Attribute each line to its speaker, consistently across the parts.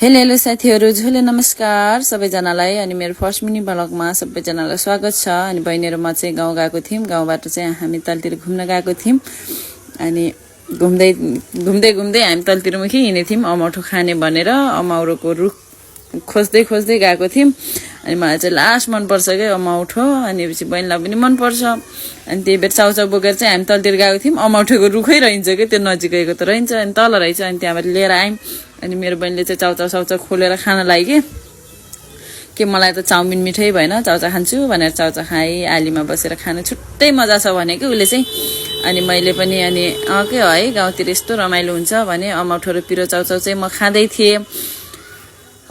Speaker 1: Hello hello साथीहरु झोले नमस्कार सबैजनालाई अनि मेरो फर्स्ट मिनी ब्लगमा सबैजनालाई स्वागत छ। अनि बहिनीहरु म चाहिँ गाउँ गएको थियौं। गाउँबाट चाहिँ हामी तलतिर घुम्न गएको थियौं। अनि घुम्दै घुम्दै हामी तलतिर मुखी हिँडे थियौं अमौठो खाने भनेर। अमौरोको रुख खोज्दै गएको थियौं। अनि मलाई चाहिँ लास्ट मन पर्छ के अमौठो। अनि पछि बहिनीलाई पनि मन पर्छ। अनि त्यही बेर चाउचाउ बोकेर चाहिँ हामी तलतिर गएको थियौं। अमौठोको रुखै रहन्छ के त्यो नजिकैको त रहन्छ। अनि तल रहेछ। अनि त्यहाँबाट लिएर आयौं। अनि मेरो बहिनीले चाहिँ चाउचाउ खोलेर खान लाग्यो के मलाई त चाउमिन मिठै भएन चाउचाउ खान्छु भनेर चाउचाउ खाएँ। आलीमा बसेर खानु छुट्टै मजा छ भने कि उले चाहिँ। अनि मैले पनि अनि के है गाउँतिर यस्तो रमाइलो हुन्छ भने अमौठो र पिरो चाउचाउ चाहिँ म खाँदै थिएँ।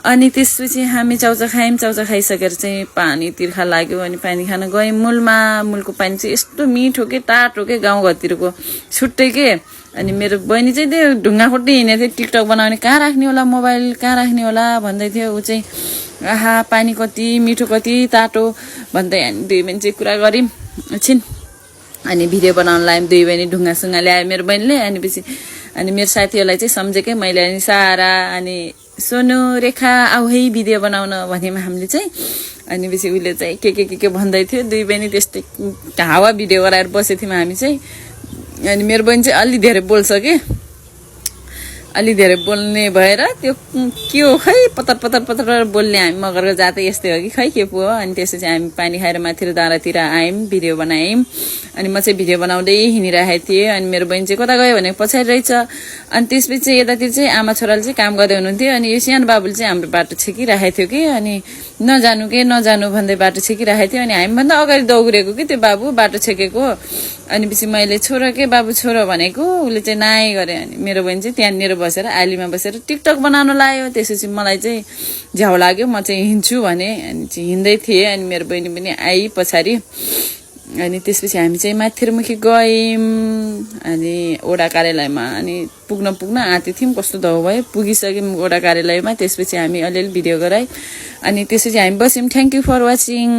Speaker 1: अनि त्यसपछि हामी चाउचाउ खायौं। चाउचाउ खाइसकेर चाहिँ पानी तिर्खा लाग्यो। अनि पानी खान गयौं मूलमा। मूलको पानी चाहिँ यस्तो मिठो के टाटो के गाउँघरतिरको छुट्टै के। अनि मेरो बहिनी चाहिँ त्यो ढुङ्गा खोट्दै हिँडेको थियो टिकटक बनाउने। कहाँ राख्ने होला मोबाइल कहाँ राख्ने होला भन्दै थियो ऊ चाहिँ। आहा पानी कति मिठो कति तातो भन्दै हामी दुई बहिनी चाहिँ कुरा गर्यौं छिन्। अनि भिडियो बनाउन लायौं दुई बहिनी ढुङ्गासुङ्गा ल्यायो मेरो बहिनीले। अनि पछि अनि मेरो साथीहरूलाई चाहिँ सम्झेकै मैले। अनि सारा अनि सोनु रेखा आऊ है भिडियो बनाउन भन्यौं हामीले चाहिँ। अनि पछि उले चाहिँ के भन्दै थियो। दुई बहिनी त्यस्तै हावा भिडियो गराएर बसेको थियौं हामी चाहिँ। अनि मेरो बहिनी चाहिँ अलि धेरै बोल्छ के अलि धेरै बोल्ने भएर त्यो के हो खै पतर बोल्ने हामी मगरको जातै यस्तै हो कि खै के पो हो। अनि त्यसपछि हामी पानी खाएर माथि डाँडातिर आयौं भिडियो बनायौं। अनि म चाहिँ भिडियो बनाउँदै हिँडिरहेको थिएँ। अनि मेरो बहिनी चाहिँ कता गयो भने पछाडि रहेछ। अनि त्यसपछि यतातिर चाहिँ आमा छोराले चाहिँ काम गर्दै हुनुहुन्थ्यो। अनि यो सानो बाबुले चाहिँ हाम्रो बाटो छेकिरहेको थियो कि। अनि नजानु भन्दै बाटो छेकिरहेको थियो। अनि हामीभन्दा अगाडि दौडेको कि त्यो बाबु बाटो छेकेको। अनि पछि मैले छोरो के बाबु छोरो भनेको उले चाहिँ नाइ गरे। अनि मेरो बहिनी चाहिँ त्यहाँनिर बसेर आलीमा बसेर टिकटक बनाउन लाग्यो। त्यसपछि मलाई चाहिँ झ्याउ लाग्यो म चाहिँ हिँड्छु भने। अनि चाहिँ हिँड्दै थिएँ। अनि मेरो बहिनी पनि आई पछाडि। अनि त्यसपछि हामी चाहिँ माथिमुखी गयौं। अनि ओडा कार्यालयमा अनि पुग्न आँटे थियौं। कस्तो धौ भयो पुगिसक्यौं ओडा कार्यालयमा। त्यसपछि हामी अलिअलि भिडियो गरायौं। अनि त्यसपछि हामी बस्यौं। Thank you for watching.